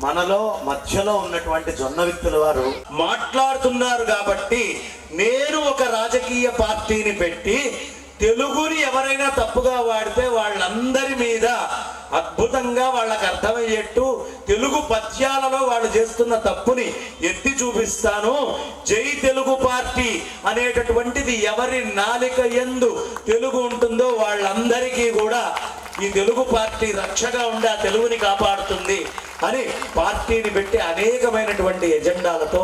మనలో మధ్యలో ఉన్నటువంటి జొన్న విత్తుల వారు మాట్లాడుతున్నారు కాబట్టి నేను ఒక రాజకీయ పార్టీని పెట్టి తెలుగుని ఎవరైనా తప్పుగా వాడితే వాళ్ళందరి మీద అద్భుతంగా వాళ్ళకి అర్థమయ్యేట్టు తెలుగు పద్యాలలో వాళ్ళు చేస్తున్న తప్పుని ఎత్తి చూపిస్తాను. జై తెలుగు పార్టీ అనేటటువంటిది ఎవరి నాలిక యందు తెలుగు ఉంటుందో వాళ్ళందరికీ కూడా ఈ తెలుగు పార్టీ రక్షగా ఉండి ఆ తెలుగుని కాపాడుతుంది అని పార్టీని పెట్టి అనేకమైనటువంటి ఎజెండాలతో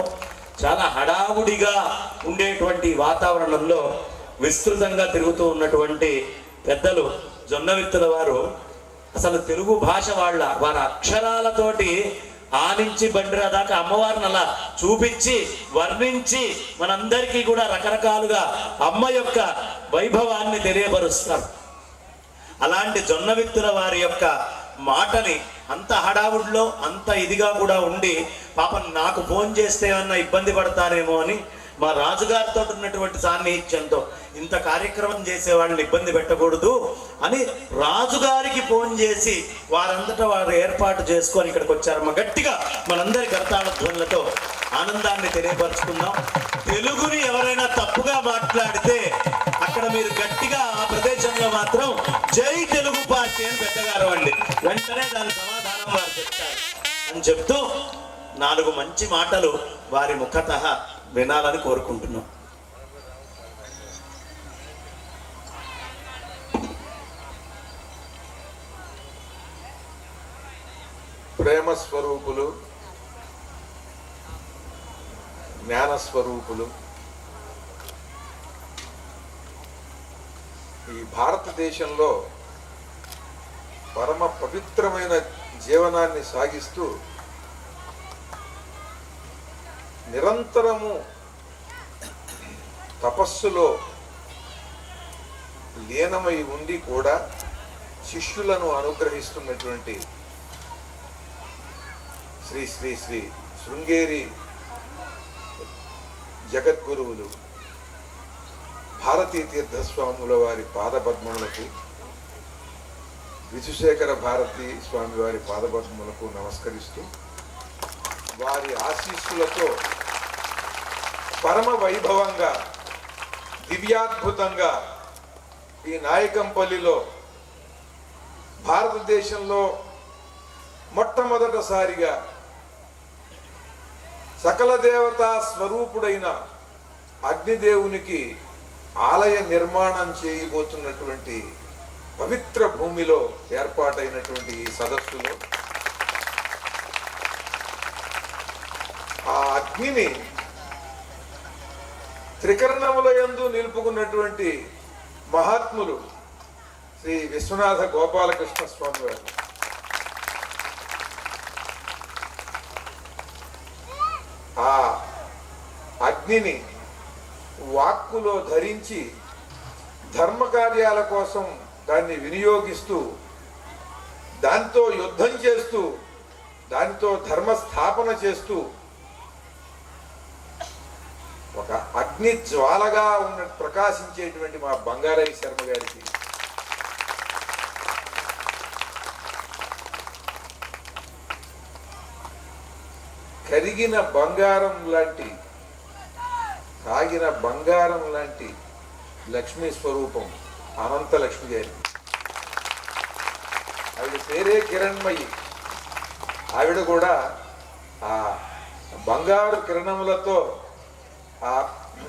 చాలా హడావుడిగా ఉండేటువంటి వాతావరణంలో విస్తృతంగా తిరుగుతూ ఉన్నటువంటి పెద్దలు జొన్న విత్తుల వారు అసలు తెలుగు భాష వారి అక్షరాలతోటి ఆనించి బండిరా దాకా అమ్మవారిని అలా చూపించి వర్ణించి మనందరికీ కూడా రకరకాలుగా అమ్మ యొక్క వైభవాన్ని తెలియపరుస్తారు. అలాంటి జొన్న విత్తుల వారి యొక్క మాటని అంత హడావుడిలో అంత ఇదిగా కూడా ఉండి పాపం నాకు ఫోన్ చేస్తే ఏమన్నా ఇబ్బంది పడతారేమో అని మా రాజుగారితో ఉన్నటువంటి సాన్నిహిత్యంతో ఇంత కార్యక్రమం చేసే వాళ్ళని ఇబ్బంది పెట్టకూడదు అని రాజుగారికి ఫోన్ చేసి వారంతటా వారు ఏర్పాటు చేసుకొని ఇక్కడికి వచ్చారమ్మ. గట్టిగా మనందరి కర్తాళ ధ్వనులతో ఆనందాన్ని తెలియపరుచుకుందాం. తెలుగుని ఎవరైనా తప్పుగా మాట్లాడితే అక్కడ మీరు గట్టిగా ఆ ప్రదేశంలో మాత్రం జై తెలుగు పార్టీ అని పెద్దగారు అండి వెంటనే దాని సమాధానం వారు చెప్తారు అని చెప్తూ 4 మంచి మాటలు వారి ముఖతః వినాలని కోరుకుంటున్నాం. ప్రేమ స్వరూపులు, జ్ఞాన స్వరూపులు, ఈ భారతదేశంలో పరమ పవిత్రమైన జీవనాన్ని సాగిస్తూ నిరంతరము తపస్సులో లీనమై ఉండి కూడా శిష్యులను అనుగ్రహిస్తున్నటువంటి శ్రీ శ్రీ శ్రీ శృంగేరి జగద్గురువులు భారతీ తీర్థస్వాముల వారి పాదపద్మములకు, విధుశేఖర భారతీ స్వామి వారి పాదపద్మములకు నమస్కరిస్తూ వారి ఆశీస్సులతో పరమ వైభవంగా దివ్యాద్భుతంగా ఈ నాయకంపల్లిలో భారతదేశంలో మొట్టమొదటిసారిగా సకల దేవతా స్వరూపుడైన అగ్నిదేవునికి ఆలయ నిర్మాణం చేయబోతున్నటువంటి పవిత్ర భూమిలో ఏర్పాటైనటువంటి ఈ సదస్సులో ఆ అగ్నిని త్రికరణముల యందు నిలుపుకున్నటువంటి మహాత్ములు శ్రీ విశ్వనాథ గోపాలకృష్ణ స్వామి వారు ఆ అగ్నిని వాక్కులో ధరించి ధర్మ కార్యాల కోసం దాన్ని వినియోగిస్తూ దాంతో యుద్ధం చేస్తూ దానితో ధర్మ స్థాపన చేస్తూ ఒక అగ్ని జ్వాలగా ఉన్న ప్రకాశించేటువంటి మా బంగారయ్య శర్మ గారికి కరిగిన బంగారం లాంటి, కాగిన బంగారం లాంటి లక్ష్మీ స్వరూపం అనంత లక్ష్మి గారి. ఆవిడ పేరే కిరణ్మయి. ఆవిడ కూడా ఆ బంగారు కిరణములతో ఆ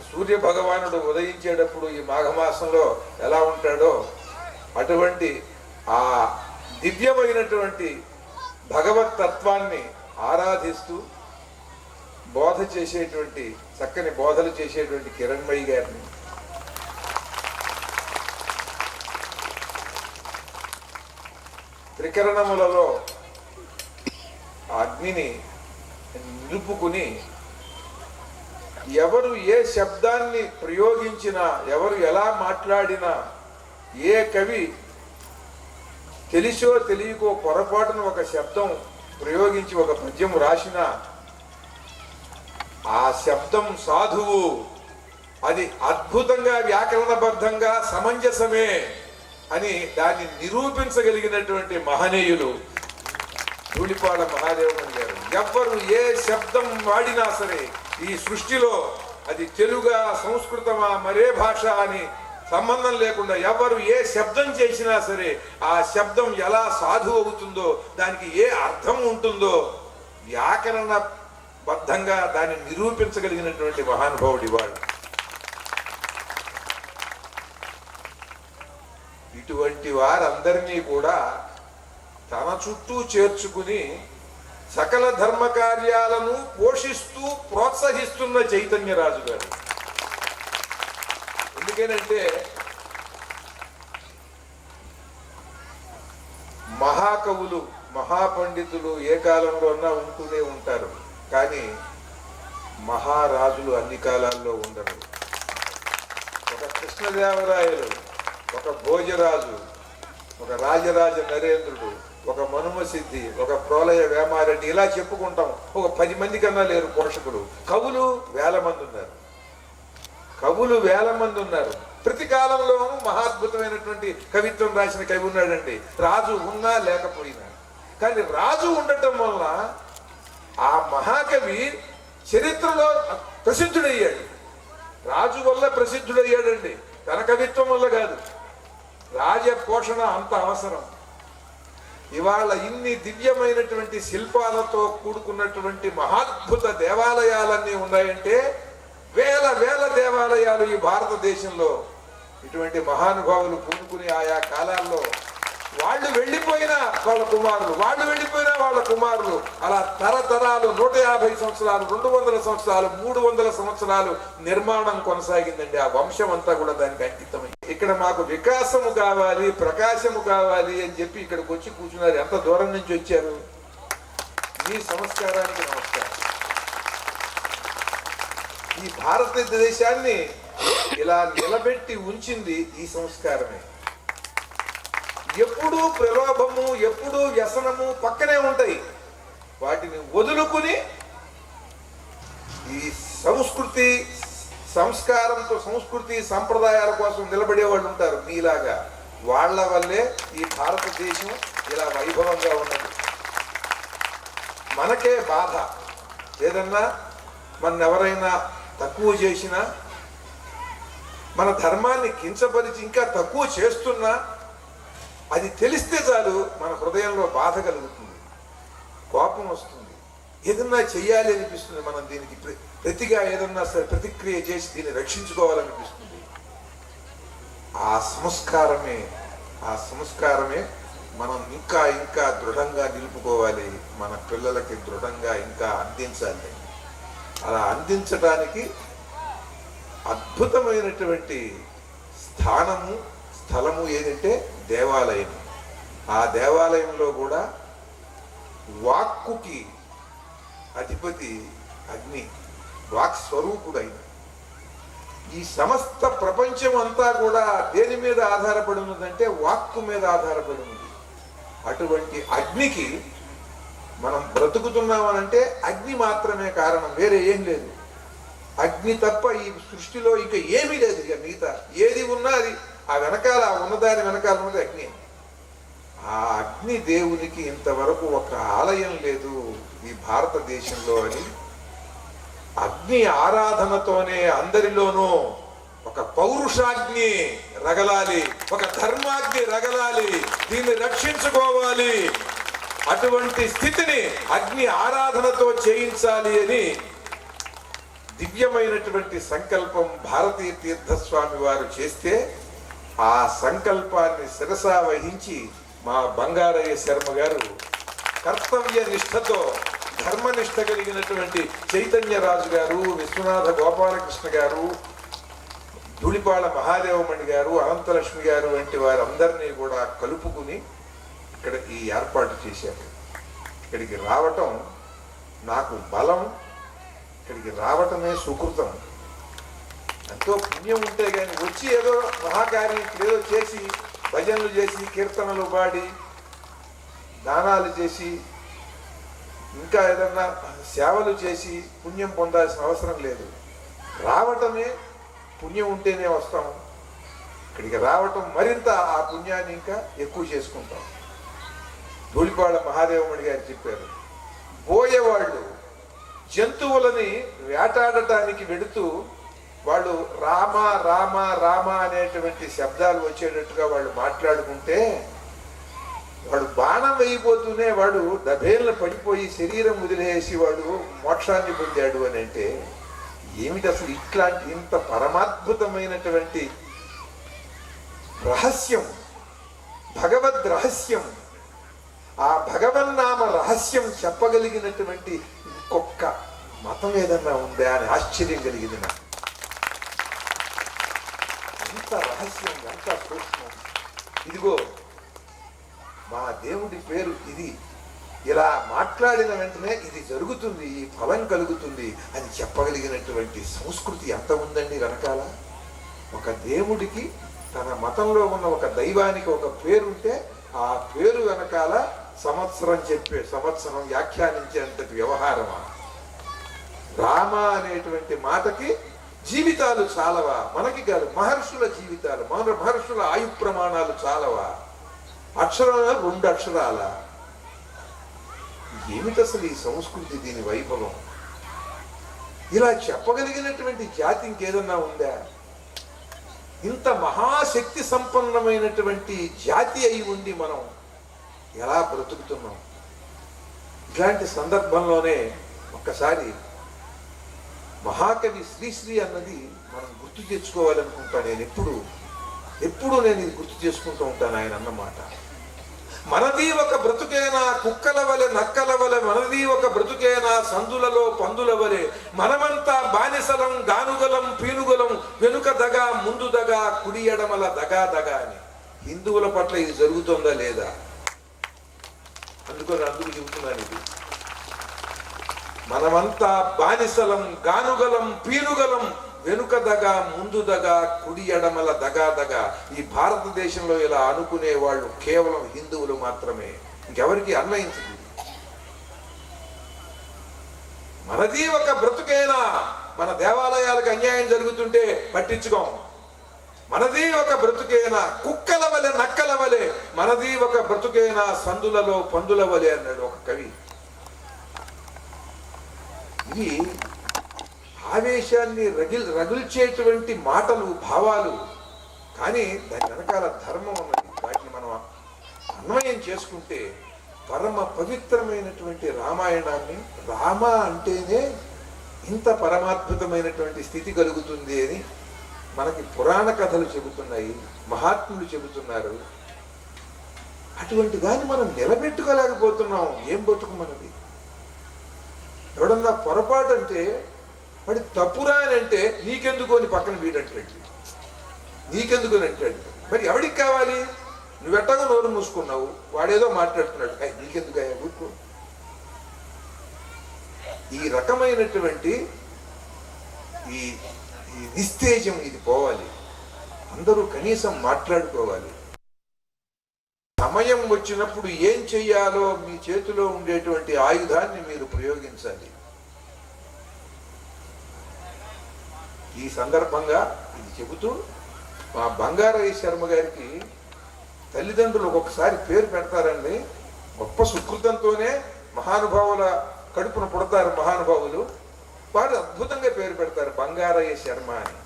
సూర్య భగవానుడు ఉదయించేటప్పుడు ఈ మాఘమాసంలో ఎలా ఉంటాడో అటువంటి ఆ దివ్యమైనటువంటి భగవత్ తత్వాన్ని ఆరాధిస్తూ బోధ చేసేటువంటి, చక్కని బోధలు చేసేటువంటి కిరణ్మయి గారిని త్రికరణములలో అగ్నిని నిలుపుకుని ఎవరు ఏ శబ్దాన్ని ప్రయోగించినా, ఎవరు ఎలా మాట్లాడినా, ఏ కవి తెలిసో తెలియకో పొరపాటున ఒక శబ్దం ప్రయోగించి ఒక పద్యం రాసినా ఆ శబ్దం సాధువు, అది అద్భుతంగా వ్యాకరణబద్ధంగా సమంజసమే అని దాన్ని నిరూపించగలిగినటువంటి మహనీయులు ధూళిపాడ మహాదేవమణి గారు, ఎవ్వరు ఏ శబ్దం వాడినా సరే ఈ సృష్టిలో అది తెలుగా, సంస్కృతమా, మరే భాష అని సంబంధం లేకుండా ఎవరు ఏ శబ్దం చేసినా సరే ఆ శబ్దం ఎలా సాధు అవుతుందో, దానికి ఏ అర్థం ఉంటుందో వ్యాకరణ బద్ధంగా దాన్ని నిరూపించగలిగినటువంటి మహానుభావుడి వాడు. ఇటువంటి వారందరినీ కూడా తన చుట్టూ చేర్చుకుని సకల ధర్మ కార్యాలను పోషిస్తూ ప్రోత్సహిస్తున్న చైతన్యరాజు గారు. ఎందుకేనంటే మహాకవులు, మహాపండితులు ఏ కాలంలోనా ఉంటూనే ఉంటారు, కానీ మహారాజులు అన్ని కాలాల్లో ఉండరు. ఒక కృష్ణదేవరాయలు, ఒక భోజరాజు, ఒక రాజరాజ నరేంద్రుడు, ఒక మనుమసిద్ధి, ఒక ప్రోలయ వేమారెడ్డి, ఇలా చెప్పుకుంటాం. ఒక 10 మంది కన్నా లేరు పోషకులు. కవులు వేల మంది ఉన్నారు. కవులు వేల మంది ఉన్నారు. ప్రతి కాలంలోనూ మహాద్భుతమైనటువంటి కవిత్వం రాసిన కవి ఉన్నాడండి, రాజు ఉన్నా లేకపోయినా. కానీ రాజు ఉండటం వల్ల ఆ మహాకవి చరిత్రలో ప్రసిద్ధుడయ్యాడు. రాజు వల్ల ప్రసిద్ధుడయ్యాడండి, తన కవిత్వం వల్ల కాదు. రాజ పోషణ అంత అవసరం. ఇవాళ ఇన్ని దివ్యమైనటువంటి శిల్పాలతో కూడుకున్నటువంటి మహాద్భుత దేవాలయాలన్నీ ఉన్నాయంటే, వేల వేల దేవాలయాలు ఈ భారతదేశంలో ఇటువంటి మహానుభావులు పూనుకుని ఆయా కాలాల్లో వాళ్ళు వెళ్ళిపోయినా వాళ్ళ కుమారులు, వాళ్ళు వెళ్ళిపోయినా వాళ్ళ కుమారులు, అలా తరతరాలు 150 సంవత్సరాలు, 200 సంవత్సరాలు, 300 సంవత్సరాలు నిర్మాణం కొనసాగిందండి. ఆ వంశం అంతా కూడా దానికి అంకితమైంది. ఇక్కడ మాకు వికాసము కావాలి, ప్రకాశము కావాలి అని చెప్పి ఇక్కడికి వచ్చి కూర్చున్నారు. ఎంత దూరం నుంచి వచ్చారు? మీ సంస్కారానికి నమస్కారం. ఈ భారతదేశాన్ని ఇలా నిలబెట్టి ఉంచింది ఈ సంస్కారమే. ఎప్పుడూ ప్రలోభము, ఎప్పుడూ వ్యసనము పక్కనే ఉంటాయి. వాటిని వదులుకుని ఈ సంస్కృతి, సంస్కారంతో, సంస్కృతి సంప్రదాయాల కోసం నిలబడే వాళ్ళు ఉంటారు. మీలాగా వాళ్ళ వల్లే ఈ భారతదేశం ఇలా వైభవంగా ఉన్నది. మనకే బాధ, ఏదన్నా మన ఎవరైనా తక్కువ చేసినా, మన ధర్మాన్ని కించపరిచి ఇంకా తక్కువ చేస్తున్నా, అది తెలిస్తే చాలు మన హృదయంలో బాధ కలుగుతుంది, కోపం వస్తుంది, ఏదన్నా చెయ్యాలి అనిపిస్తుంది. మనం దీనికి ప్రతిగా ఏదన్నా సరే ప్రతిక్రియ చేసి దీన్ని రక్షించుకోవాలనిపిస్తుంది. ఆ సంస్కారమే మనం ఇంకా ఇంకా దృఢంగా నిలుపుకోవాలి, మన పిల్లలకి దృఢంగా ఇంకా అందించాలి. అలా అందించడానికి అద్భుతమైనటువంటి స్థలము ఏదంటే దేవాలయం. ఆ దేవాలయంలో కూడా వాక్కుకి అధిపతి అగ్ని, వాక్ స్వరూపుడైన. ఈ సమస్త ప్రపంచం అంతా కూడా దేని మీద ఆధారపడి ఉన్నదంటే వాక్కు మీద ఆధారపడి ఉంది. అటువంటి అగ్నికి మనం బ్రతుకుతున్నామనంటే అగ్ని మాత్రమే కారణం, వేరే ఏం లేదు. అగ్ని తప్ప ఈ సృష్టిలో ఇంకా ఏమీ లేదు. ఇక మిగతా ఏది ఉన్నా అది ఆ వెనకాల, ఉన్నదాని వెనకాల ఉన్నది అగ్ని. ఆ అగ్ని దేవునికి ఇంతవరకు ఒక ఆలయం లేదు ఈ భారతదేశంలో అని అగ్ని ఆరాధనతోనే అందరిలోనూ ఒక పౌరుషాగ్ని రగలాలి, ఒక ధర్మాగ్ని రగలాలి, దీన్ని రక్షించుకోవాలి. అటువంటి స్థితిని అగ్ని ఆరాధనతో చేయించాలి అని దివ్యమైనటువంటి సంకల్పం భారతీయ తీర్థస్వామి వారు చేస్తే, ఆ సంకల్పాన్ని శిరసా వహించి మా బంగారయ్య శర్మ గారు కర్తవ్య నిష్ఠతో, ధర్మనిష్ట కలిగినటువంటి చైతన్యరాజు గారు, విశ్వనాథ గోపాలకృష్ణ గారు, ధూళిపాడ మహాదేవమణి గారు, అనంతలక్ష్మి గారు వంటి వారందరినీ కూడా కలుపుకుని ఇక్కడ ఈ ఏర్పాటు చేశారు. ఇక్కడికి రావటం నాకు బలం, ఇక్కడికి రావటమే సుకృతం. ఎంతో పుణ్యం ఉంటే కానీ వచ్చి ఏదో మహాకార్యం ఏదో చేసి, భజనలు చేసి, కీర్తనలు పాడి, దానాలు చేసి, ఇంకా ఏదన్నా సేవలు చేసి పుణ్యం పొందాల్సిన అవసరం లేదు. రావటమే పుణ్యం ఉంటేనే వస్తాం. ఇక్కడికి రావటం మరింత ఆ పుణ్యాన్ని ఇంకా ఎక్కువ చేసుకుంటాం. ధూళిపాళ మహాదేవమణి గారు చెప్పారు. బోయేవాళ్ళు జంతువులని వేటాడటానికి వెడుతూ వాళ్ళు రామ రామ రామ అనేటువంటి శబ్దాలు వచ్చేటట్టుగా వాళ్ళు మాట్లాడుకుంటే వాడు బాణం వేయిపోతూనే వాడు దభేళ్ళ పడిపోయి శరీరం వదిలేసి వాడు మోక్షాన్ని పొందాడు అని అంటే ఏమిటి అసలు ఇట్లాంటి ఇంత పరమాద్భుతమైనటువంటి రహస్యం, భగవద్ రహస్యం, ఆ భగవన్నామ రహస్యం చెప్పగలిగినటువంటి ఇంకొక మతం ఏదన్నా ఉందా అని ఆశ్చర్యం కలిగింది నాకు. ఎంత రహస్యం, ఎంత సూక్ష్మం. ఇదిగో మా దేవుడి పేరు ఇది, ఇలా మాట్లాడిన వెంటనే ఇది జరుగుతుంది, ఈ ఫలం కలుగుతుంది అని చెప్పగలిగినటువంటి సంస్కృతి ఎంత ఉందండి వెనకాల. ఒక దేవుడికి తన మతంలో ఉన్న ఒక దైవానికి ఒక పేరుంటే ఆ పేరు వెనకాల సంవత్సరం వ్యాఖ్యానించేంతటి వ్యవహారమా. రామ అనేటువంటి మాటకి జీవితాలు చాలవా? మనకి కాదు, మహర్షుల జీవితాలు, మహర్షుల ఆయు ప్రమాణాలు చాలవా? అక్షరాల 2 అక్షరాల. ఏమిటి అసలు ఈ సంస్కృతి, దీని వైభవం? ఇలా చెప్పగలిగినటువంటి జాతి ఇంకేదన్నా ఉందా? ఇంత మహాశక్తి సంపన్నమైనటువంటి జాతి అయి ఉండి మనం ఎలా బ్రతుకుతున్నాం? ఇలాంటి సందర్భంలోనే ఒక్కసారి మహాకవి శ్రీశ్రీ అన్నది మనం గుర్తు తెచ్చుకోవాలనుకుంటా. నేను ఎప్పుడు నేను ఇది గుర్తు చేసుకుంటూ ఉంటాను ఆయన అన్నమాట. మనది ఒక బ్రతుకేనా కుక్కల వలె నక్కల వలె, మనది ఒక బ్రతుకేనా సందులలో పందుల వలె, మనమంతా బానిసలం గానుగలం పీనుగలం, వెనుక దగా ముందు దగా కుడి ఎడమల దగా దగా అని. హిందువుల పట్ల ఇది జరుగుతుందా లేదా? అందుకు చెబుతున్నాను ఇది. మనమంతా బానిసలం గానుగలం పీనుగలం, వెనుక దగా ముందు దగా కుడి ఎడమల దగా దగా. ఈ భారతదేశంలో ఇలా అనుకునే వాళ్ళు కేవలం హిందువులు మాత్రమే, ఇంకెవరికి అన్వయించదు. మనది ఒక బ్రతుకేనా, మన దేవాలయాలకు అన్యాయం జరుగుతుంటే పట్టించుకోం. మనది ఒక బ్రతుకేనా కుక్కల వలె నక్కల వలె, మనది ఒక బ్రతుకేనా సందులలో పందుల వలె అన్నాడు ఒక కవి. ఇవి ఆవేశాన్ని రగిల్చేటువంటి మాటలు, భావాలు, కానీ దాని వెనకాల ధర్మం ఉన్నది. వాటిని మనం అన్వయం చేసుకుంటే పరమ పవిత్రమైనటువంటి రామాయణాన్ని, రామ అంటేనే ఇంత పరమాద్భుతమైనటువంటి స్థితి కలుగుతుంది అని మనకి పురాణ కథలు చెబుతున్నాయి, మహాత్ములు చెబుతున్నారు. అటువంటి దాన్ని మనం నిలబెట్టుకోలేకపోతున్నాం. ఏం బతుకు మనది? ఎవడన్నా పొరపాటు అంటే వాడి తప్పురా అని అంటే నీకెందుకు అని పక్కన వీడంటాడు, నీకెందుకు అని అంటాడు. మరి ఎవడికి కావాలి? నువ్వెట్టగా నోరు మూసుకున్నావు, వాడేదో మాట్లాడుతున్నాడు, నీకెందుకు అయ్యా ఊరుకో. ఈ రకమైనటువంటి ఈ నిస్తేజం ఇది పోవాలి. అందరూ కనీసం మాట్లాడుకోవాలి. సమయం వచ్చినప్పుడు ఏం చెయ్యాలో మీ చేతిలో ఉండేటువంటి ఆయుధాన్ని మీరు ప్రయోగించాలి. ఈ సందర్భంగా ఇది చెబుతూ మా బంగారయ్య శర్మ గారికి తల్లిదండ్రులు ఒక్కొక్కసారి పేరు పెడతారండి. గొప్ప సుకృతంతోనే మహానుభావుల కడుపున పుడతారు మహానుభావులు. వారు అద్భుతంగా పేరు పెడతారు బంగారయ్య శర్మ అని.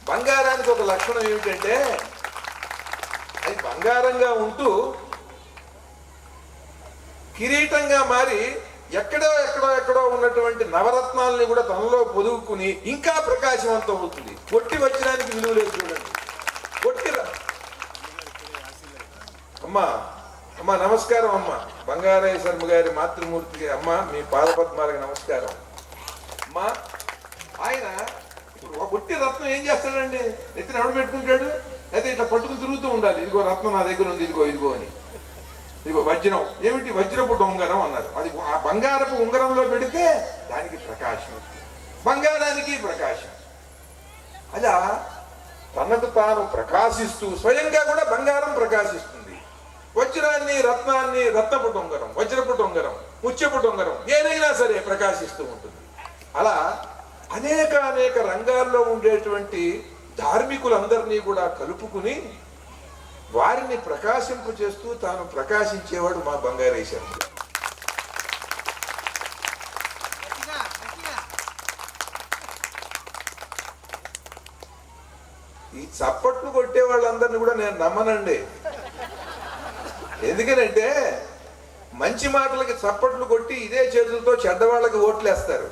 బంగారానికి ఒక లక్షణం ఏమిటంటే అది బంగారంగా ఉంటూ కిరీటంగా మారి ఎక్కడో ఉన్నటువంటి నవరత్నాలని కూడా తనలో పొదుగుకుని ఇంకా ప్రకాశవంతం అవుతుంది. కొట్టి వచ్చినానికి విలువ లేదు చూడండి. అమ్మా నమస్కారం. అమ్మ బంగారయ్య శర్మ గారి మాతృమూర్తికి అమ్మ మీ పాదపద్మాలకు నమస్కారం. అమ్మా ఆయన ఒట్టి రత్నం ఏం చేస్తాడండి? ఎత్తిన ఎవడు పెట్టుకుంటాడు? అయితే ఇట్లా పట్టుకుని తిరుగుతూ ఉండాలి. ఇదిగో రత్నం నా దగ్గర ఉంది, ఇదిగో అని. ఇదిగో వజ్రం, ఏమిటి వజ్రపు ఉంగరం అన్నారు. అది ఆ బంగారపు ఉంగరంలో పెడితే దానికి ప్రకాశం, బంగారానికి ప్రకాశం. అలా తనకు తాను ప్రకాశిస్తూ స్వయంగా కూడా బంగారం ప్రకాశిస్తుంది. వజ్రాన్ని రత్నాన్ని రత్నపు ఉంగరం, వజ్రపు ఉంగరం, ముత్యపు ఉంగరం ఏదైనా సరే ప్రకాశిస్తూ ఉంటుంది. అలా అనేక రంగాల్లో ఉండేటువంటి ధార్మికులందరినీ కూడా కలుపుకుని వారిని ప్రకాశింపు చేస్తూ తాను ప్రకాశించేవాడు మా బంగారేశం. ఈ చప్పట్లు కొట్టే వాళ్ళందరినీ కూడా నేను నమ్మనండి. ఎందుకనంటే మంచి మాటలకి చప్పట్లు కొట్టి ఇదే చేతులతో చెడ్డవాళ్ళకి ఓట్లు వేస్తారు.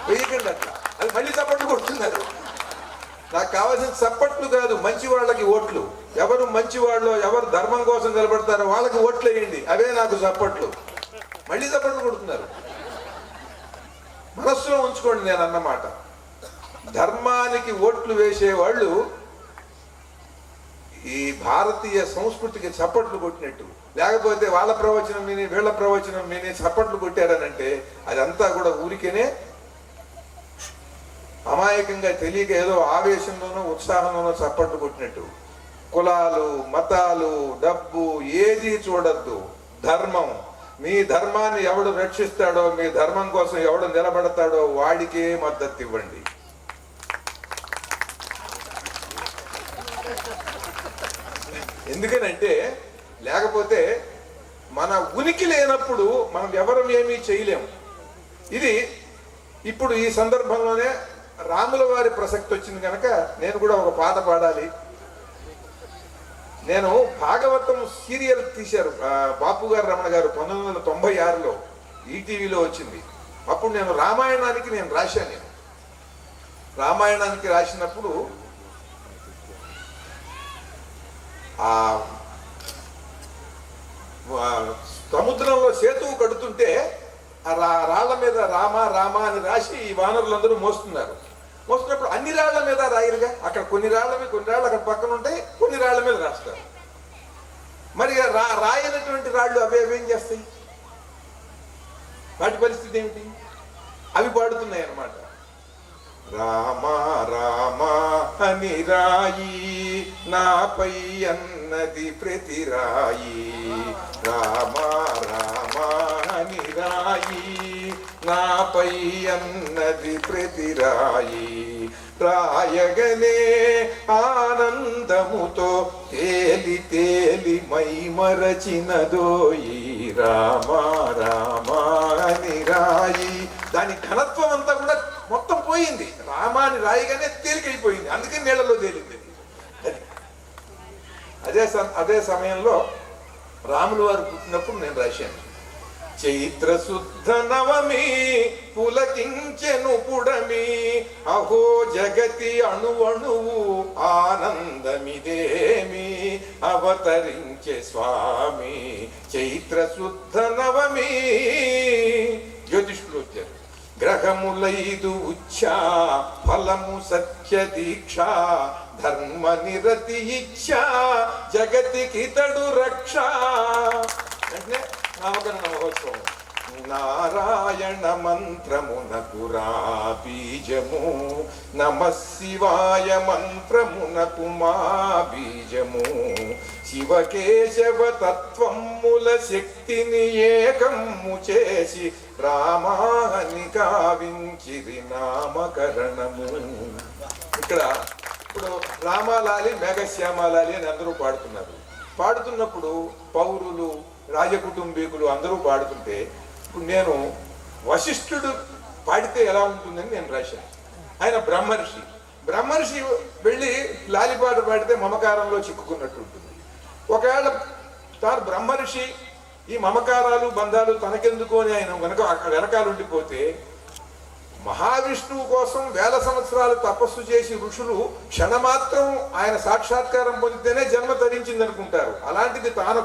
వేయకండి అట్లా, అది మళ్ళీ చప్పట్లు కొడుతున్నారు. నాకు కావాల్సిన చప్పట్లు కాదు, మంచి వాళ్ళకి ఓట్లు. ఎవరు మంచి వాళ్ళు, ఎవరు ధర్మం కోసం నిలబడతారో వాళ్ళకి ఓట్లు వేయండి, అవే నాకు చప్పట్లు. మళ్ళీ చప్పట్లు కొడుతున్నారు. మనస్సులో ఉంచుకోండి నేను అన్నమాట. ధర్మానికి ఓట్లు వేసేవాళ్ళు ఈ భారతీయ సంస్కృతికి చప్పట్లు కొట్టినట్టు. లేకపోతే వాళ్ళ ప్రవచనం విని వీళ్ళ ప్రవచనం విని చప్పట్లు కొట్టారనంటే అదంతా కూడా ఊరికేనే అమాయకంగా తెలియక ఏదో ఆవేశంలోనో ఉత్సాహంలోనో చప్పట్లు కొట్టినట్టు. కులాలు, మతాలు, డబ్బు ఏది చూడద్దు. ధర్మం, మీ ధర్మాన్ని ఎవడు రక్షిస్తాడో, మీ ధర్మం కోసం ఎవడు నిలబడతాడో వాడికే మద్దతు ఇవ్వండి. ఎందుకనంటే లేకపోతే మన ఉనికి లేనప్పుడు మనం ఎవరం ఏమీ చేయలేము. ఇది ఇప్పుడు ఈ సందర్భంలోనే రాముల వారి ప్రసక్తి వచ్చింది కనుక నేను కూడా ఒక పాట పాడాలి. నేను భాగవతం సీరియల్ తీశారు బాపు గారు, రమణ గారు 1996లో ఈటీవీలో వచ్చింది. అప్పుడు నేను రామాయణానికి రాశాను. రామాయణానికి రాసినప్పుడు ఆ సముద్రంలో సేతువు కడుతుంటే ఆ రాళ్ల మీద రామ రామ అని రాసి ఈ వానరులందరూ మోస్తున్నారు. మోస్తున్నప్పుడు అన్ని రాళ్ల మీద రాయరుగా, అక్కడ కొన్ని రాళ్ల మీద, కొన్ని రాళ్ళు అక్కడ పక్కన ఉంటాయి, కొన్ని రాళ్ల మీద రాస్తారు. మరి రాయనటువంటి రాళ్ళు అవేం చేస్తాయి? వాటి పరిస్థితి ఏమిటి? అవి పాడుతున్నాయి అన్నమాట. రామ రామ అని రాయి నాపై అన్నది ప్రతి రాయి, రామ రామ అని రాయి నాపై అన్నది ప్రతి రాయి, రాయగనే ఆనందముతో తేలి తేలి మై మరచినదోయి, రామ రామ అని రాయి. దాని ఘనత్వం అంతా కూడా మొత్తం పోయింది. రామాని రాయిగానే తేలికైపోయింది, అందుకే నీళ్ళలో తేలింది. అదే సమయంలో రాములు వారు పుట్టినప్పుడు నేను రాశాను. చైత్ర శుద్ధ నవమి పులకించెను పుడమి, అహో జగతి అణువణువు ఆనందమిదేమి, అవతరించే స్వామి చైత్ర శుద్ధ నవమి. జ్యోతిష్కులు వచ్చారు. గ్రహములైదు ఉచ్ఛా ఫలము సత్య దీక్ష, ధర్మ నిరతి ఇచ్ఛా జగతికి తడు రక్ష. అంటే నామకరణ మహోత్సవం. నారాయణ మంత్రమునకు రా బీజము, నమ శివాయ మంత్రమునకు మా బీజము, శివకేశవ తత్వముల శక్తిని ఏకము చేసి రామాని కావించిరి నామకరణము. ఇక్కడ ఇప్పుడు రామాలాలి మేఘశ్యామాలాలి అని అందరూ పాడుతున్నారు. పాడుతున్నప్పుడు పౌరులు, రాజకుటుంబీకులు అందరూ పాడుతుంటే ఇప్పుడు నేను వశిష్ఠుడు పాడితే ఎలా ఉంటుందని నేను రాశాను. ఆయన బ్రహ్మర్షి. బ్రహ్మర్షి వెళ్ళి లాలిపాట పాడితే మమకారంలో చిక్కుకున్నట్టు ఉంటుంది. ఒకవేళ తాను బ్రహ్మర్షి ఈ మమకారాలు బంధాలు తనకెందుకు అని ఆయన వెనకాల ఉండిపోతే, మహావిష్ణువు కోసం వేల సంవత్సరాలు తపస్సు చేసి ఋషులు క్షణమాత్రం ఆయన సాక్షాత్కారం పొందితేనే జన్మ ధరించింది అనుకుంటారు. అలాంటిది తాను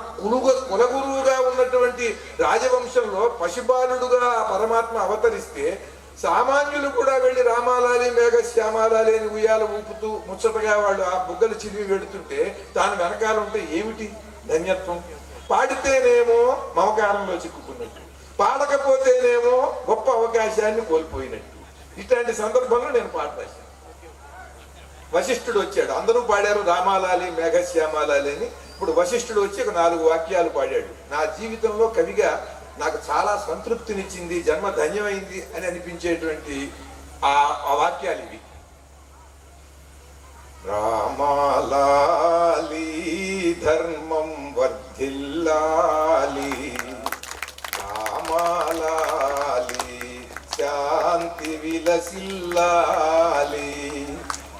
కులగురువుగా ఉన్నటువంటి రాజవంశంలో పశుబాలుడుగా పరమాత్మ అవతరిస్తే సామాన్యులు కూడా వెళ్ళి రామాలాలి మేఘశ్యామాలాలి అని ఉయ్యాల ఊపుతూ ముచ్చటగా వాళ్ళు ఆ బుగ్గలు చిరివి వెడుతుంటే తాను వెనకాల ఉంటే ఏమిటి ధన్యత్వం? పాడితేనేమో మమకారంలో చిక్కుకున్నట్టు, పాడకపోతేనేమో గొప్ప అవకాశాన్ని కోల్పోయినట్టు. ఇట్లాంటి సందర్భంలో నేను పాట రాశాను. వశిష్ఠుడు వచ్చాడు, అందరూ పాడారు రామాలాలి మేఘశ్యామాలాలి అని. ఇప్పుడు వశిష్ఠుడు వచ్చి ఒక 4 వాక్యాలు పాడాడు. నా జీవితంలో కవిగా నాకు చాలా సంతృప్తినిచ్చింది, జన్మ ధన్యమైంది అని అనిపించేటువంటి ఆ వాక్యాలు ఇవి. రామాలాలి ధర్మం వర్ధిల్లాలి, రామాలాలి శాంతి విలసిల్లాలి,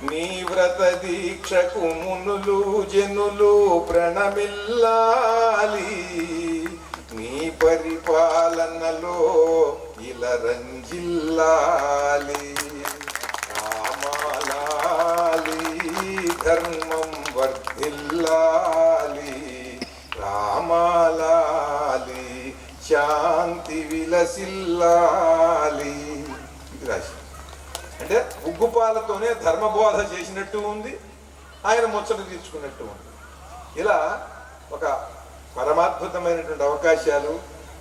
నీ వ్రత దీక్షకు మునులు జనులు ప్రణమిల్లాలి, నీ పరిపాలనలో ఇలరంజిల్లాలి, రామాలాలి ధర్మం వర్ధిల్లాలి, రామాలాలి శాంతి విలసిల్లాలి. ఇది రాసి అంటే ఉగ్గుపాలతోనే ధర్మబోధ చేసినట్టు ఉంది, ఆయన ముచ్చట తీర్చుకున్నట్టు ఉంది. ఇలా ఒక పరమాద్భుతమైనటువంటి అవకాశాలు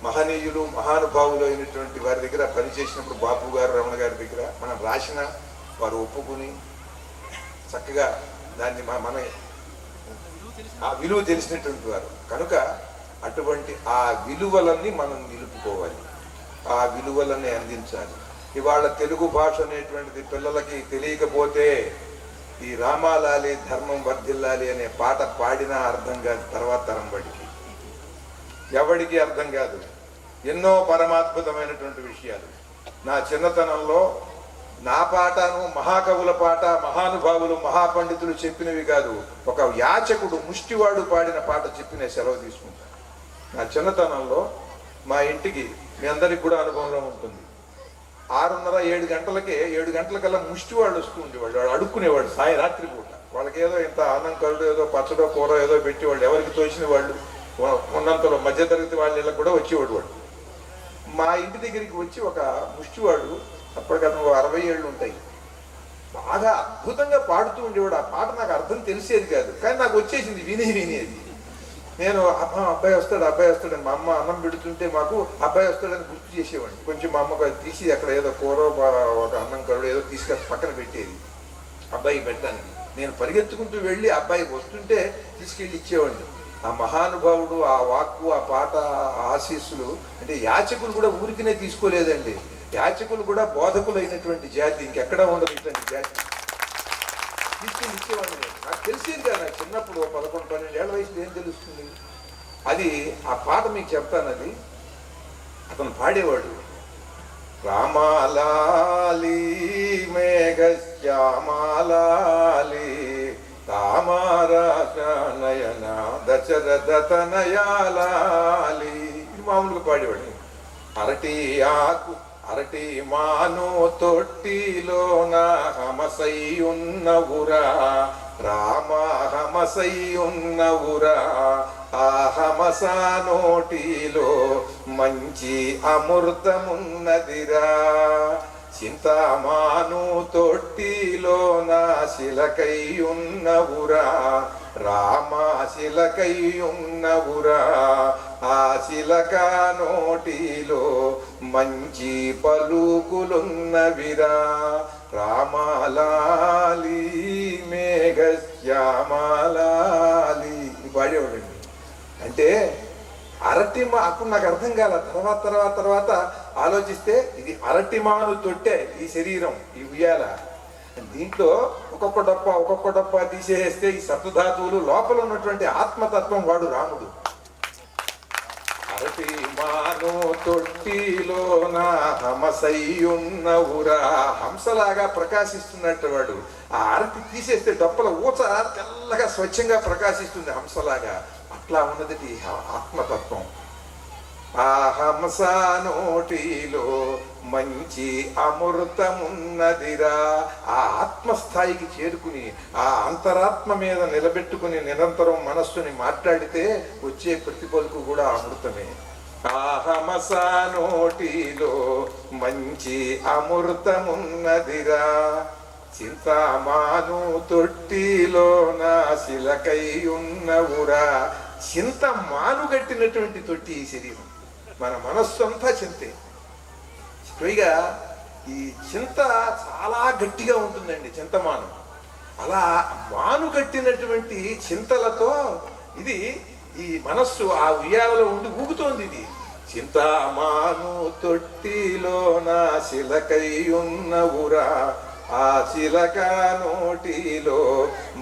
మహనీయులు మహానుభావులు అయినటువంటి వారి దగ్గర పనిచేసినప్పుడు బాపు గారు రమణ గారి దగ్గర మనం రాసిన వారు ఒప్పుకుని చక్కగా దాన్ని మన ఆ విలువ తెలిసినటువంటి వారు కనుక అటువంటి ఆ విలువలన్నీ మనం నిలుపుకోవాలి, ఆ విలువలన్నీ అందించాలి. ఇవాళ తెలుగు భాష అనేటువంటిది పిల్లలకి తెలియకపోతే ఈ రామాలాలి ధర్మం వర్ధిల్లాలి అనే పాట పాడినా అర్థం కాదు, తర్వాత తరం బడికి ఎవడికి అర్థం కాదు. ఎన్నో పరమాద్భుతమైనటువంటి విషయాలు నా చిన్నతనంలో నా పాటను మహాకవుల పాట మహానుభావులు మహాపండితులు చెప్పినవి కాదు, ఒక యాచకుడు ముష్టివాడు పాడిన పాట చెప్పిన సెలవు తీసుకుంటాను. నా చిన్నతనంలో మా ఇంటికి మీ అందరికి కూడా అనుభవంలో ఉంటుంది, 6:30-7 గంటలకే 7 గంటలకల్లా ముష్టివాళ్ళు వస్తూ ఉండేవాళ్ళు. వాడు అడుక్కునేవాడు రాత్రి పూట. వాళ్ళకి ఏదో ఇంత అన్నం కరుడు ఏదో పచ్చడో కూర ఏదో పెట్టేవాళ్ళు, ఎవరికి తోచిన వాళ్ళు ఉన్నంతలో మధ్యతరగతి వాళ్ళ ఇళ్ళకి కూడా వచ్చేవాడు. వాడు మా ఇంటి దగ్గరికి వచ్చి ఒక ముష్టివాడు, అప్పటికతను 60 ఏళ్ళు ఉంటాయి, బాగా అద్భుతంగా పాడుతూ ఉండేవాడు. ఆ పాట నాకు అర్థం తెలిసేది కాదు, కానీ నాకు వచ్చేసింది వినేది. నేను అబ్బాయి వస్తాడని మా అమ్మ అన్నం పెడుతుంటే మాకు అబ్బాయి వస్తాడని గుర్తు చేసేవాడిని. కొంచెం మా అమ్మ తీసి అక్కడ ఏదో కూర ఒక అన్నం కరుడు ఏదో తీసుకొని పక్కన పెట్టేది అబ్బాయి పెట్టడానికి. నేను పరిగెత్తుకుంటూ వెళ్ళి అబ్బాయి వస్తుంటే తీసుకెళ్ళి ఇచ్చేవాడిని. ఆ మహానుభావుడు ఆ వాక్కు ఆ పాట ఆశీస్సులు అంటే యాచకులు కూడా ఊరికినే తీసుకోలేదండి. యాచకులు కూడా బోధకులు అయినటువంటి జాతి ఇంకెక్కడా ఉండదు ఇటువంటి జాతి. తీసుకెళ్ళి ఇచ్చేవాడిని. నాకు తెలిసేది కదా, నాకు చిన్నప్పుడు 11-12 ఏళ్ల వయసులో ఏం తెలుస్తుంది. అది ఆ పాట మీకు చెప్తాను. అది అతను పాడేవాడు. రామాలాలి మేఘశ్యామాలాలి రామారాజనయన దశరథ తనయాలాలి. ఇది మామూలుగా పాడేవాడు. అరటి మాను తొట్టిలోన హమసై ఉన్నవురా రామ హమసై ఉన్నవురా, ఆ హమస నోటిలో మంచి అమృతమున్నదిరా, చింతామాను తొట్టిలోన శిలకై ఉన్నవురా రామ శిలకై ఉన్నవురా, ఆ శిలక నోటిలో మంచి పలుకులున్నవిరా, రామాలాలి మేఘశ్యామాలాలి. పాడేవాడండి. అంటే అప్పుడు నాకు అర్థం కాల. తర్వాత ఆలోచిస్తే ఇది అరటిమాను తొట్టే ఈ శరీరం, ఈ ఉయ్యాల. దీంట్లో ఒక్కొక్క డప్ప తీసేస్తే ఈ సప్తధాతువులు లోపల ఉన్నటువంటి ఆత్మతత్వం వాడు రాముడు. అరటి మాను తొట్టిలోన హమసై ఉన్నవురా, హంసలాగా ప్రకాశిస్తున్నట్టు వాడు. ఆ అరటి తీసేస్తే డొప్పల ఊచ తెల్లగా స్వచ్ఛంగా ప్రకాశిస్తుంది హంసలాగా. అట్లా ఉన్నది ఆత్మతత్వం. ఆ హంస నోటిలో మంచి అమృతమున్నదిరా. ఆ ఆత్మస్థాయికి చేరుకుని ఆ అంతరాత్మ మీద నిలబెట్టుకుని నిరంతరం మనస్సుని మాట్లాడితే వచ్చే ప్రతి పలుకు కూడా అమృతమే. ఆ హంస నోటిలో మంచి అమృతమున్నదిరా, చింతామాను తొట్టిలోన శిలకై ఉన్నవురా. చింత మానుగట్టినటువంటి తొట్టి ఈ శరీరం. మన మనస్సు అంతా చింతే. పైగా ఈ చింత చాలా గట్టిగా ఉంటుందండి చింతమాను. అలా మానుగట్టినటువంటి చింతలతో ఇది ఈ మనస్సు ఆ ఉయ్యాలలో ఉండి ఊగుతోంది. ఇది చింతామాను తొట్టిలోన శిలకై ఉన్నవురా ఆ చిలక నోటిలో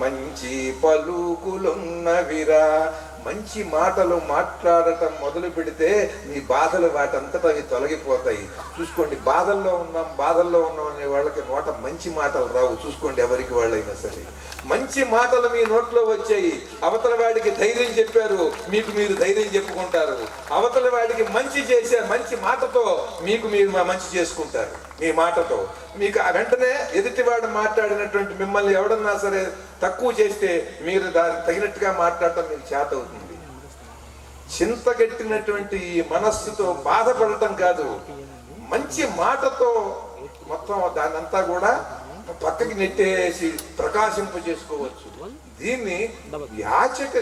మంచి పలుకులున్నవిరా. మంచి మాటలు మాట్లాడటం మొదలు పెడితే మీ బాధలు వాటంతటా అవి తొలగిపోతాయి. చూసుకోండి, బాధల్లో ఉన్నాం అనే వాళ్ళకి నోట మంచి మాటలు రావు. చూసుకోండి, ఎవరికి వాళ్ళైనా సరే మంచి మాటలు మీ నోట్లో వచ్చాయి. అవతల వాడికి ధైర్యం చెప్పారు, మీకు మీరు ధైర్యం చెప్పుకుంటారు. అవతల వాడికి మంచి చేశారు, మంచి మాటతో మీకు మీరు మంచి చేసుకుంటారు. మీ మాటతో మీకు వెంటనే ఎదుటివాడు మాట్లాడినటువంటి మిమ్మల్ని ఎవడన్నా సరే తక్కువ చేస్తే మీరు దానికి తగినట్టుగా మాట్లాడటం మీకు చేత అవుతుంది. చింతగట్టినటువంటి ఈ మనస్సుతో బాధపడటం కాదు, మంచి మాటతో మొత్తం దాన్నంతా కూడా పక్కకి నెట్టేసి ప్రకాశింప చేసుకోవచ్చు. దీన్ని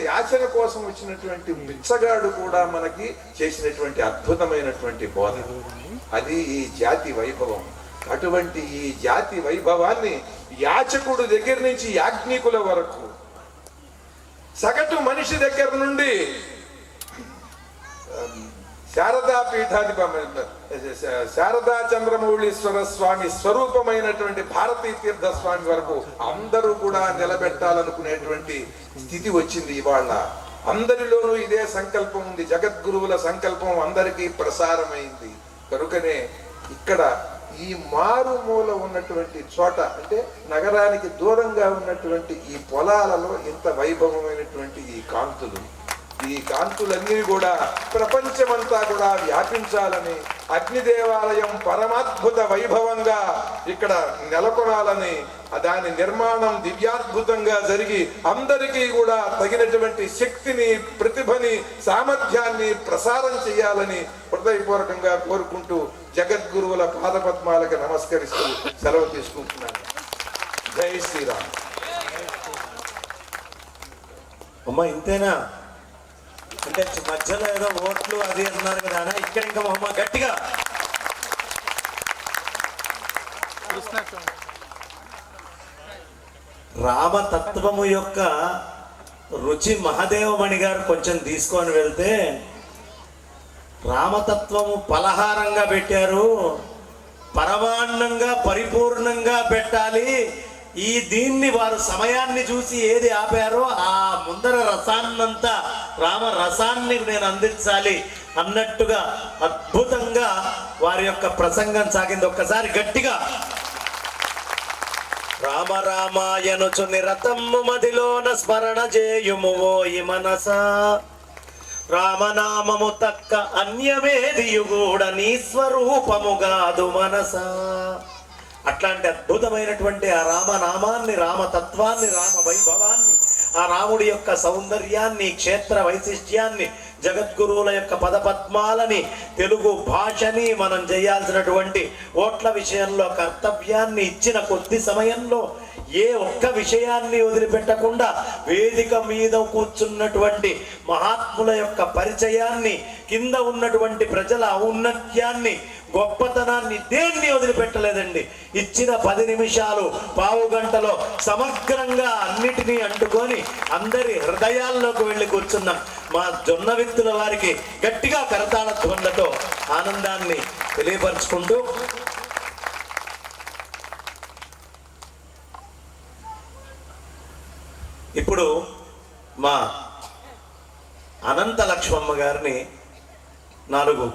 యాచన కోసం వచ్చినటువంటి బిచ్చగాడు కూడా మనకి చేసినటువంటి అద్భుతమైనటువంటి బోధ. అది ఈ జాతి వైభవం. అటువంటి ఈ జాతి వైభవాన్ని యాచకుడు దగ్గర నుంచి యాజ్ఞికుల వరకు, సగటు మనిషి దగ్గర నుండి శారదా చంద్రమౌళీశ్వర స్వామి స్వరూపమైనటువంటి భారతీ తీర్థ స్వామి వరకు అందరూ కూడా నిలబెట్టాలనుకునేటువంటి స్థితి వచ్చింది ఇవాళ. అందరిలోనూ ఇదే సంకల్పం ఉంది. జగద్గురువుల సంకల్పం అందరికీ ప్రసారమైంది. కనుకనే ఇక్కడ ఈ మారుమూల ఉన్నటువంటి చోట, అంటే నగరానికి దూరంగా ఉన్నటువంటి ఈ పొలాలలో ఇంత వైభవమైనటువంటి ఈ కాంతులన్నీ కూడా ప్రపంచమంతా కూడా వ్యాపించాలని, అగ్నిదేవాలయం పరమాద్భుత వైభవంగా ఇక్కడ నెలకొనాలని, దాని నిర్మాణం దివ్యాద్భుతంగా జరిగి అందరికీ కూడా తగినటువంటి శక్తిని, ప్రతిభని, సామర్థ్యాన్ని ప్రసారం చేయాలని హృదయపూర్వకంగా కోరుకుంటూ జగద్గురువుల పాదపద్మాలకు నమస్కరిస్తూ సెలవు తీసుకుంటున్నాను. జై శ్రీరామ్. అమ్మా ఇంతేనా అంటే మధ్యలో ఏదో ఓట్లు అది అన్నారు కదా, ఇక్కడ ఇంకా అమ్మ గట్టిగా రామతత్వము యొక్క రుచి మహాదేవమణి గారు కొంచెం తీసుకొని వెళ్తే, రామతత్వము పలహారంగా పెట్టారు, పరమాన్నంగా పరిపూర్ణంగా పెట్టాలి. దీన్ని వారు సమయాన్ని చూసి ఏది ఆపారో ఆ ముందర రసాన్నంతా రామ రసాన్ని నేను అందించాలి అన్నట్టుగా అద్భుతంగా వారి యొక్క ప్రసంగం సాగింది. ఒక్కసారి గట్టిగా రామ రామాయనుచు నిరతమ్ము మదిలోన స్మరణ చేయుము ఓయి మనస, రామనామము తక్క అన్యమేదియు కూడా నీ స్వరూపముగాదు మనస. అట్లాంటి అద్భుతమైనటువంటి ఆ రామనామాన్ని, రామతత్వాన్ని, రామ వైభవాన్ని, ఆ రాముడి యొక్క సౌందర్యాన్ని, క్షేత్ర వైశిష్ట్యాన్ని, జగద్గురువుల యొక్క పదపద్మాలని, తెలుగు భాషని, మనం చేయాల్సినటువంటి ఓట్ల విషయంలో కర్తవ్యాన్ని ఇచ్చిన కొద్ది సమయంలో ఏ ఒక్క విషయాన్ని వదిలిపెట్టకుండా వేదిక మీద కూర్చున్నటువంటి మహాత్ముల యొక్క పరిచయాన్ని, కింద ఉన్నటువంటి ప్రజల ఔన్నత్యాన్ని, గొప్పతనాన్ని దేన్ని వదిలిపెట్టలేదండి. ఇచ్చిన 10 నిమిషాలు, పావు గంటలో సమగ్రంగా అన్నిటినీ అంటుకొని అందరి హృదయాల్లోకి వెళ్ళి కూర్చున్న మా జొన్న విత్తుల వారికి గట్టిగా కరతాళ ధ్వనులతో ఆనందాన్ని తెలియపరుచుకుంటూ, ఇప్పుడు మా అనంత లక్ష్మమ్మ గారిని 4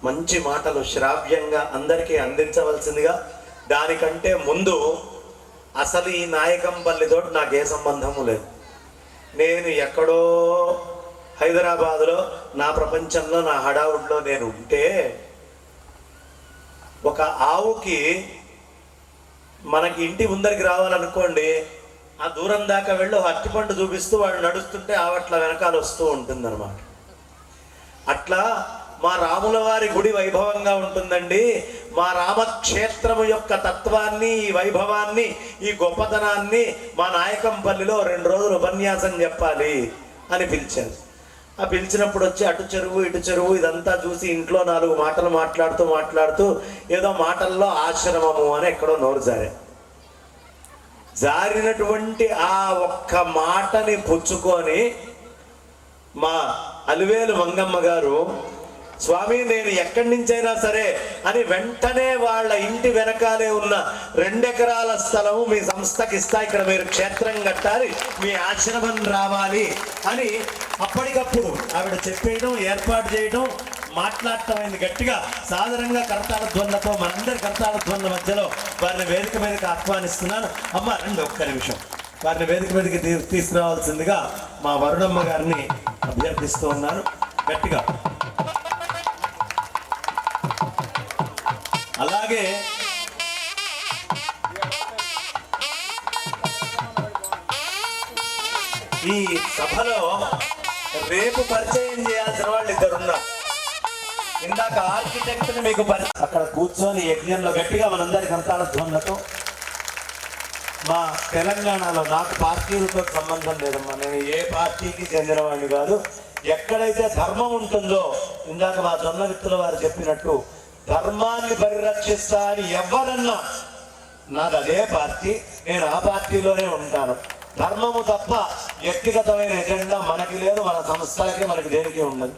మంచి మాటలు శ్రావ్యంగా అందరికీ అందించవలసిందిగా. దానికంటే ముందు అసలు ఈ నాయకంపల్లితో నాకు ఏ సంబంధము లేదు. నేను ఎక్కడో హైదరాబాదులో నా ప్రపంచంలో, నా హడావుడిలో నేను ఉంటే, ఒక ఆవుకి మనకి ఇంటి ముందరికి రావాలనుకోండి, ఆ దూరం దాకా వెళ్ళి అరటిపండు చూపిస్తూ వాడు నడుస్తుంటే ఆవట్ల వెనకాల వస్తూ ఉంటుందన్నమాట. అట్లా మా రాముల వారి గుడి వైభవంగా ఉంటుందండి. మా రామక్షేత్రము యొక్క తత్వాన్ని, ఈ వైభవాన్ని, ఈ గొప్పతనాన్ని మా నాయకంపల్లిలో 2 రోజులు ఉపన్యాసం చెప్పాలి అని పిలిచాను. ఆ పిలిచినప్పుడు వచ్చి అటు చెరువు ఇటు చెరువు ఇదంతా చూసి ఇంట్లో 4 మాటలు మాట్లాడుతూ ఏదో మాటల్లో ఆశ్రమము అని ఎక్కడో నోరు జారినటువంటి ఆ ఒక్క మాటని పుచ్చుకొని మా అలివేలు మంగమ్మ గారు స్వామి నేను ఎక్కడి నుంచైనా సరే అని వెంటనే వాళ్ళ ఇంటి వెనకాలే ఉన్న 2 ఎకరాల స్థలము మీ సంస్థకి ఇస్తా, ఇక్కడ మీరు క్షేత్రం కట్టాలి, మీ ఆశ్రమం రావాలి అని అప్పటికప్పుడు ఆవిడ చెప్పేయడం, ఏర్పాటు చేయడం, మాట్లాడటం అయింది గట్టిగా. సాధారణంగా కరతాళ ధ్వనులతో మనందరి కరతాళ ధ్వనుల మధ్యలో వారిని వేదిక మీదకి ఆహ్వానిస్తున్నాను. అమ్మ రండి, ఒక్క నిమిషం వారిని వేదిక మీదకి తీసుకురావాల్సిందిగా మా వరుణమ్మ గారిని అభ్యర్థిస్తూ ఉన్నాను గట్టిగా. అలాగే ఈ సభలో రేపు పరిచయం చేయాల్సిన వాళ్ళు 2 ఉన్నారు. ఇందాక ఆర్కిటెక్ట్ ని మీకు అక్కడ కూర్చొని యజ్ఞంలో గట్టిగా మనందరి కరతాళ ధ్వనులతో. మా తెలంగాణలో నాకు పార్టీలతో సంబంధం లేదమ్మా, నేను ఏ పార్టీకి చెందినవాడిని కాదు. ఎక్కడైతే ధర్మం ఉంటుందో, ఇందాక మా జొన్న విత్తుల వారు చెప్పినట్టు ధర్మాన్ని పరిరక్షిస్తా అని ఎవరన్నా నాది అదే పార్టీ, నేను ఆ పార్టీలోనే ఉంటాను. ధర్మము తప్ప వ్యక్తిగతమైన ఎజెండా మనకి లేదు, మన సంస్థలకి మనకి దేనికి ఉండదు.